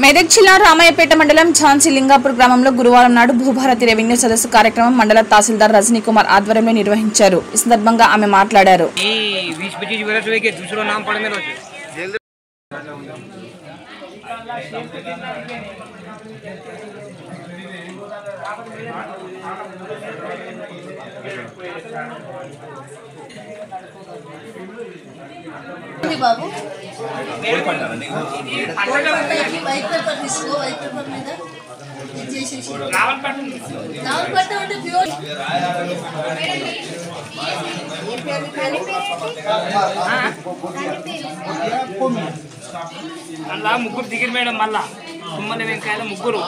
మెదక్ జిల్లా రామయ్యపేట మండలం ఝాన్సీ లింగాపూర్ గ్రామంలో గురువారం నాడు భూభారతి రెవెన్యూ సదస్సు కార్యక్రమం మండల తహసీల్దార్ రజనీ కుమార్ ఆధ్వర్యంలో నిర్వహించారు। ఈ సందర్భంగా ఆమె మాట్లాడారు। బాబు వైట్ పేపర్ తీసుకో, వైట్ పేపర్ మీద చేసేసి రావల్ పట్టు అంటే ప్యూర్ అలా ముగ్గురు దిగిరు మేడం, మళ్ళా తుమ్మల వెంకాయల ముగ్గురు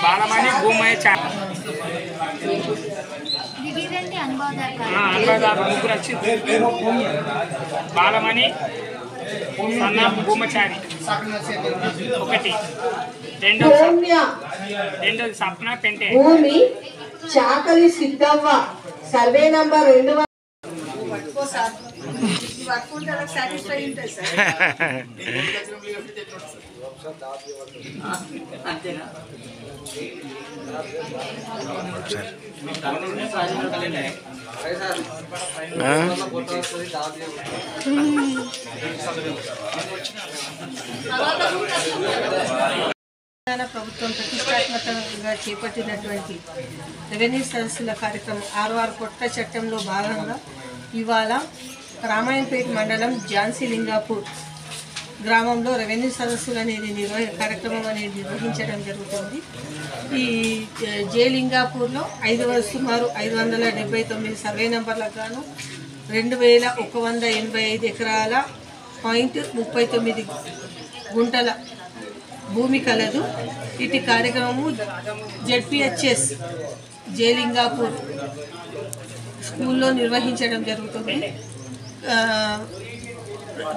బాలమణి భూమయ్య అనుభవదారు ముగ్గురు వచ్చి బాలమణి సన్న భూమచారి ఒకటి, రెండోది సప్న పెంటే భూమి చాకలి సిద్ధవ్వ సర్వే నంబర్ 2 సాటిస్ఫై ఉంటుంది సార్। అంతేనా ప్రభుత్వం ప్రతిష్టాత్మకంగా చేపట్టినటువంటి రెవెన్యూ సదస్సుల కార్యక్రమం 6 కొత్త చట్టంలో భాగంగా ఇవాళ రామాయణపేట మండలం ఝాన్సీ లింగాపూర్ గ్రామంలో రెవెన్యూ సదస్సులు అనేది కార్యక్రమం అనేది నిర్వహించడం జరుగుతుంది। ఈ జే లింగాపూర్లో సుమారు 579 సర్వే నంబర్లకు గాను 2185 ఎకరాల .39 గుంటల భూమి కలదు। ఇటు కార్యక్రమము జెడ్పిహెచ్ఎస్ జే లింగాపూర్ స్కూల్లో నిర్వహించడం జరుగుతుంది।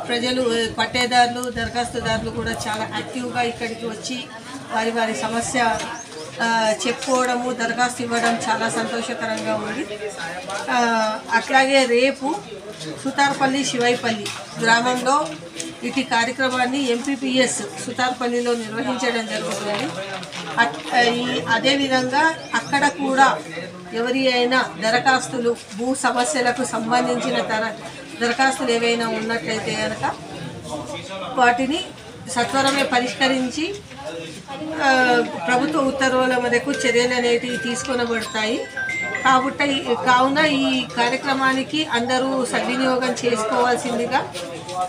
ప్రజలు పట్టేదారులు దరఖాస్తుదారులు కూడా చాలా యాక్టివ్గా ఇక్కడికి వచ్చి వారి సమస్య చెప్పుకోవడము, దరఖాస్తు ఇవ్వడం చాలా సంతోషకరంగా ఉంది। అట్లాగే రేపు సుతార్పల్లి శివైపల్లి గ్రామంలో ఇటు కార్యక్రమాన్ని ఎంపీపీఎస్ సుతార్పల్లిలో నిర్వహించడం జరుగుతుంది। అదేవిధంగా అక్కడ కూడా ఎవరి అయినా దరఖాస్తులు భూ సమస్యలకు సంబంధించిన దరఖాస్తులు ఏవైనా ఉన్నట్లయితే కనుక వాటిని సత్వరమే పరిష్కరించి ప్రభుత్వ ఉత్తర్వుల మేరకు చర్యలు అనేటివి తీసుకొనబడతాయి। కావున ఈ కార్యక్రమానికి అందరూ సద్వినియోగం చేసుకోవాల్సిందిగా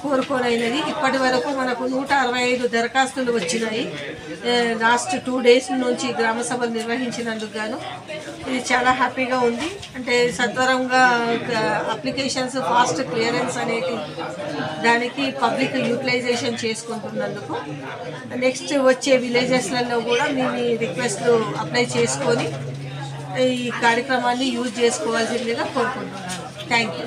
కోరుకోనైనది। ఇప్పటి వరకు మనకు 165 దరఖాస్తులు వచ్చినాయి లాస్ట్ 2 days నుంచి గ్రామ సభలు నిర్వహించినందుకు గాను। ఇది చాలా హ్యాపీగా ఉంది। అంటే సత్వరంగా అప్లికేషన్స్ ఫాస్ట్ క్లియరెన్స్ అనేటి దానికి పబ్లిక్ యూటిలైజేషన్ చేసుకుంటున్నందుకు నెక్స్ట్ వచ్చే విలేజెస్లలో కూడా మీ రిక్వెస్ట్లు అప్లై చేసుకొని ఈ కార్యక్రమాన్ని యూజ్ చేసుకోవాల్సిందిగా కోరుకుంటున్నాను। Thank you.